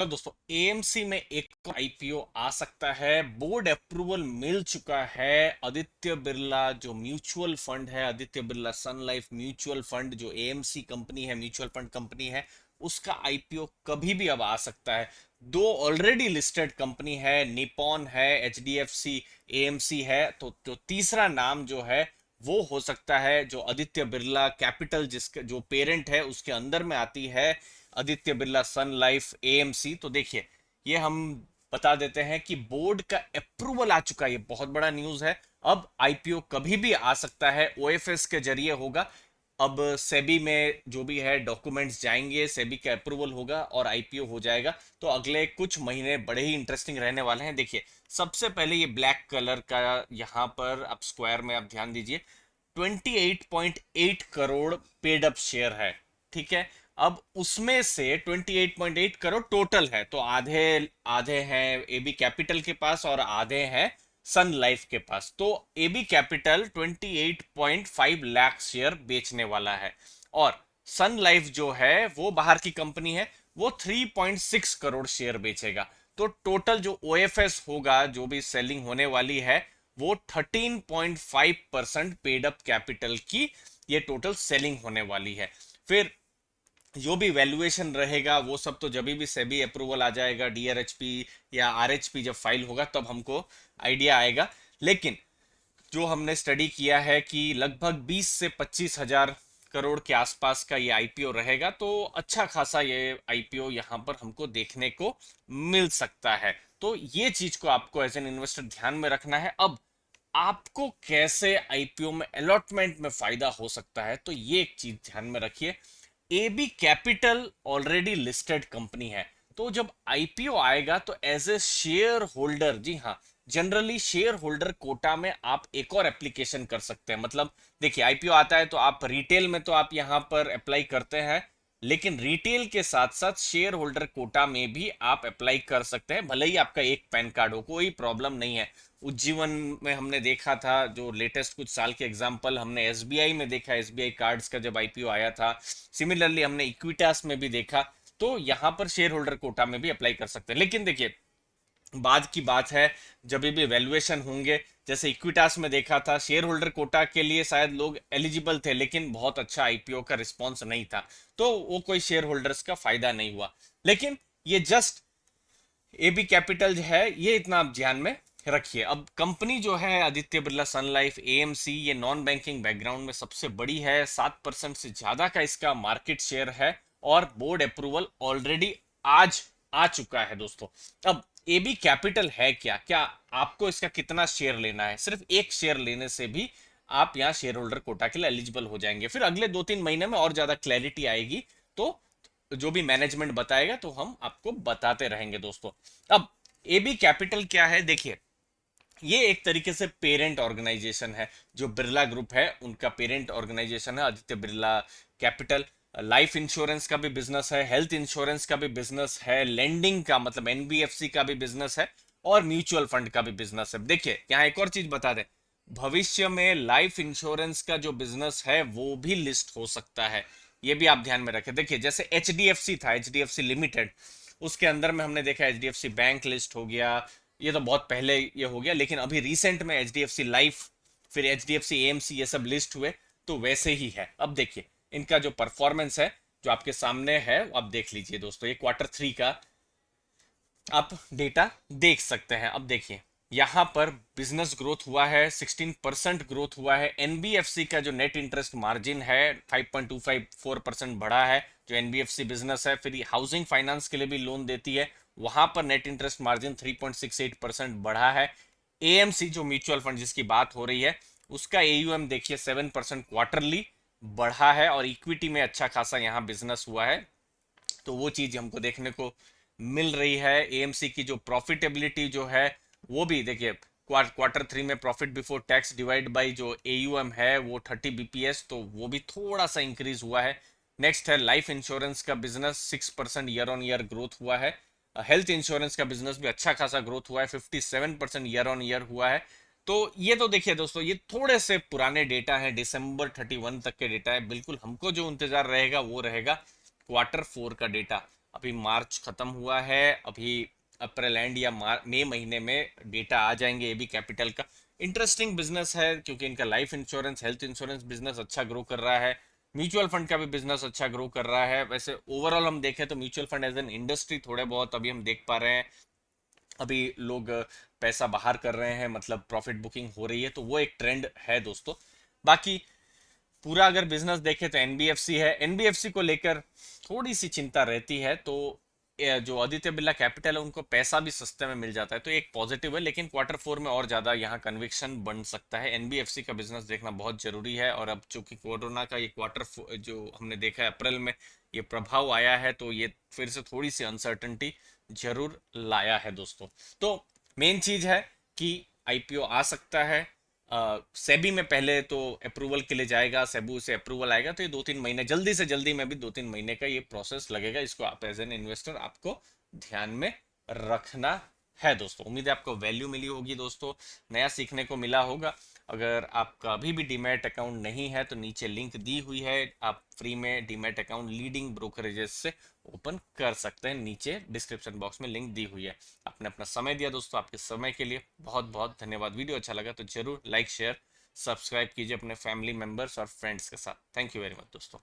तो दोस्तों एएमसी में एक आईपीओ आ सकता है। बोर्ड अप्रूवल मिल चुका है। आदित्य बिरला जो म्यूचुअल फंड है, आदित्य बिरला सन लाइफ म्यूचुअल फंड जो एएमसी कंपनी है, म्यूचुअल फंड कंपनी है, उसका आईपीओ कभी भी अब आ सकता है। दो ऑलरेडी लिस्टेड कंपनी है, निपॉन है, एचडीएफसी एएमसी है, तो जो तीसरा नाम जो है वो हो सकता है जो आदित्य बिरला कैपिटल जिसका जो पेरेंट है उसके अंदर में आती है, आदित्य बिरला सन लाइफ एएमसी। तो देखिए, ये हम बता देते हैं कि बोर्ड का अप्रूवल आ चुका है। ये बहुत बड़ा न्यूज है। अब आईपीओ कभी भी आ सकता है, ओएफएस के जरिए होगा। अब सेबी में जो भी है डॉक्यूमेंट्स जाएंगे, सेबी का अप्रूवल होगा और आईपीओ हो जाएगा। तो अगले कुछ महीने बड़े ही इंटरेस्टिंग रहने वाले हैं। देखिए, सबसे पहले ये ब्लैक कलर का यहाँ पर आप स्क्वायर में आप ध्यान दीजिए, 28.8 करोड़ पेड अप शेयर है। ठीक है। अब उसमें से 28.8 करोड़ टोटल है, तो आधे आधे हैं एबी कैपिटल के पास और आधे हैं सन लाइफ के पास। तो एबी कैपिटल 28.5 लाख शेयर बेचने वाला है और सन लाइफ जो है वो बाहर की कंपनी है, वो 3.6 करोड़ शेयर बेचेगा। तो टोटल जो ओएफएस होगा, जो भी सेलिंग होने वाली है, वो 13.5% पेड अप कैपिटल की ये टोटल सेलिंग होने वाली है। फिर जो भी वैल्यूएशन रहेगा वो सब तो जब भी सेबी अप्रूवल आ जाएगा, डीआरएचपी या आरएचपी जब फाइल होगा तब हमको आइडिया आएगा। लेकिन जो हमने स्टडी किया है कि लगभग 20 से 25 हजार करोड़ के आसपास का ये आईपीओ रहेगा, तो अच्छा खासा ये आईपीओ यहाँ पर हमको देखने को मिल सकता है। तो ये चीज को आपको एज एन इन्वेस्टर ध्यान में रखना है। अब आपको कैसे आईपीओ में अलॉटमेंट में फायदा हो सकता है, तो ये एक चीज ध्यान में रखिए। AB capital already listed company है, तो जब आईपीओ आएगा तो एज ए शेयर होल्डर, जी हाँ, जनरली शेयर होल्डर कोटा में आप एक और एप्लीकेशन कर सकते हैं। मतलब देखिए, आईपीओ आता है तो आप रिटेल में तो आप यहां पर अप्लाई करते हैं, लेकिन रिटेल के साथ साथ शेयर होल्डर कोटा में भी आप अप्लाई कर सकते हैं, भले ही आपका एक पैन कार्ड हो, कोई प्रॉब्लम नहीं है। उज्जीवन में हमने देखा था, जो लेटेस्ट कुछ साल के एग्जांपल हमने एसबीआई में देखा, एसबीआई कार्ड्स का जब आईपीओ आया था। सिमिलरली हमने इक्विटास में भी देखा। तो यहां पर शेयर होल्डर कोटा में भी अप्लाई कर सकते हैं। लेकिन देखिए, बाद की बात है, जब भी वैल्यूएशन होंगे, जैसे इक्विटास में देखा था, शेयर होल्डर कोटा के लिए शायद लोग एलिजिबल थे, लेकिन बहुत अच्छा आईपीओ का रिस्पॉन्स नहीं था, तो वो कोई शेयर होल्डर्स का फायदा नहीं हुआ। लेकिन ये जस्ट एबी कैपिटल जो है, ये इतना आप ध्यान में रखिए। अब कंपनी जो है आदित्य बिरला सन लाइफ एएमसी, ये नॉन बैंकिंग बैकग्राउंड में सबसे बड़ी है। 7% से ज्यादा का इसका मार्केट शेयर है और बोर्ड अप्रूवल ऑलरेडी आज आ चुका है दोस्तों। अब एबी कैपिटल है क्या, क्या आपको इसका कितना शेयर लेना है? सिर्फ एक शेयर लेने से भी आप यहाँ शेयर होल्डर कोटा के लिए एलिजिबल हो जाएंगे। फिर अगले 2-3 महीने में और ज्यादा क्लैरिटी आएगी, तो जो भी मैनेजमेंट बताएगा तो हम आपको बताते रहेंगे दोस्तों। अब एबी कैपिटल क्या है, देखिए, ये एक तरीके से पेरेंट ऑर्गेनाइजेशन है। जो बिरला ग्रुप है उनका पेरेंट ऑर्गेनाइजेशन है Aditya Birla capital. Life insurance का भी बिजनेस है, हेल्थ इंश्योरेंस का भी बिजनेस है, लेंडिंग का मतलब एनबीएफसी का भी बिजनेस है और म्यूचुअल फंड का भी बिजनेस है। देखिए, यहाँ एक और चीज बता दें, भविष्य में लाइफ इंश्योरेंस का जो बिजनेस है वो भी लिस्ट हो सकता है। ये भी आप ध्यान में रखें। देखिए, जैसे एचडीएफसी था, एचडीएफसी लिमिटेड, उसके अंदर में हमने देखा एचडीएफसी बैंक लिस्ट हो गया। ये तो बहुत पहले ये हो गया, लेकिन अभी रिसेंट में एचडीएफसी लाइफ, फिर एचडीएफसी एएमसी, ये सब लिस्ट हुए। तो वैसे ही है। अब देखिए, इनका जो परफॉर्मेंस है जो आपके सामने है, आप देख लीजिए दोस्तों, ये Q3 का आप डेटा देख सकते हैं। अब देखिए, यहां पर बिजनेस ग्रोथ हुआ है, 16% ग्रोथ हुआ है। एनबीएफसी का जो नेट इंटरेस्ट मार्जिन है 5.254% बढ़ा है, जो एनबीएफसी बिजनेस है। फिर हाउसिंग फाइनेंस के लिए भी लोन देती है, वहां पर नेट इंटरेस्ट मार्जिन 3.68% बढ़ा है। एएमसी जो म्यूचुअल फंड जिसकी बात हो रही है, उसका एयूएम देखिए 7% क्वार्टरली बढ़ा है और इक्विटी में अच्छा खासा यहाँ बिजनेस हुआ है। तो वो चीज हमको देखने को मिल रही है। एएमसी की जो प्रॉफिटेबिलिटी जो है वो भी देखिए, Q3 में profit before tax divide by जो एयूएम है वो 30 बीपीएस, तो वो भी थोड़ा सा इंक्रीज हुआ है। नेक्स्ट है लाइफ इंश्योरेंस का business, 6% year on year growth हुआ है। हेल्थ इंश्योरेंस का बिजनेस भी अच्छा खासा ग्रोथ हुआ है, 57% ईयर ऑन ईयर हुआ है। तो ये तो देखिए दोस्तों, ये थोड़े से पुराने डेटा है, December 31 तक के डेटा है। बिल्कुल हमको जो इंतजार रहेगा वो रहेगा Q4 का डेटा। अभी मार्च खत्म हुआ है, अभी अप्रैल एंड या मई महीने में डेटा आ जाएंगे। ये भी कैपिटल का इंटरेस्टिंग बिजनेस है, क्योंकि इनका life insurance, health insurance business अच्छा ग्रो कर रहा है। म्यूचुअल फंड का भी बिजनेस अच्छा ग्रो कर रहा है। वैसे ओवरऑल हम देखें तो mutual fund as an industry थोड़े बहुत अभी हम देख पा रहे हैं, अभी लोग पैसा बाहर कर रहे हैं, मतलब प्रॉफिट बुकिंग हो रही है, तो वो एक ट्रेंड है दोस्तों। बाकी पूरा अगर बिजनेस देखें तो एनबीएफसी है, एनबीएफसी को लेकर थोड़ी सी चिंता रहती है। तो ये जो आदित्य बिरला कैपिटल है उनको पैसा भी सस्ते में मिल जाता है, तो एक पॉजिटिव है, लेकिन क्वार्टर फोर में और ज्यादा यहाँ कन्विक्शन बन सकता है। एनबीएफसी का बिजनेस देखना बहुत जरूरी है। और अब चूंकि कोरोना का ये जो हमने देखा है अप्रैल में ये प्रभाव आया है, तो ये फिर से थोड़ी सी अनसर्टनिटी जरूर लाया है दोस्तों। तो मेन चीज है कि आईपीओ आ सकता है। सेबी में पहले तो अप्रूवल के लिए जाएगा, सेबू से अप्रूवल आएगा, तो ये 2-3 महीने, जल्दी से जल्दी में भी 2-3 महीने का ये प्रोसेस लगेगा। इसको आप एज एन इन्वेस्टर आपको ध्यान में रखना है दोस्तों। उम्मीद है आपको वैल्यू मिली होगी दोस्तों, नया सीखने को मिला होगा। अगर आपका अभी भी डीमैट अकाउंट नहीं है तो नीचे लिंक दी हुई है, आप फ्री में डीमैट अकाउंट लीडिंग ब्रोकरेजेस से ओपन कर सकते हैं, नीचे डिस्क्रिप्शन बॉक्स में लिंक दी हुई है। आपने अपना समय दिया दोस्तों, आपके समय के लिए बहुत बहुत धन्यवाद। वीडियो अच्छा लगा तो जरूर लाइक शेयर सब्सक्राइब कीजिए अपने फैमिली मेंबर्स और फ्रेंड्स के साथ। थैंक यू वेरी मच दोस्तों।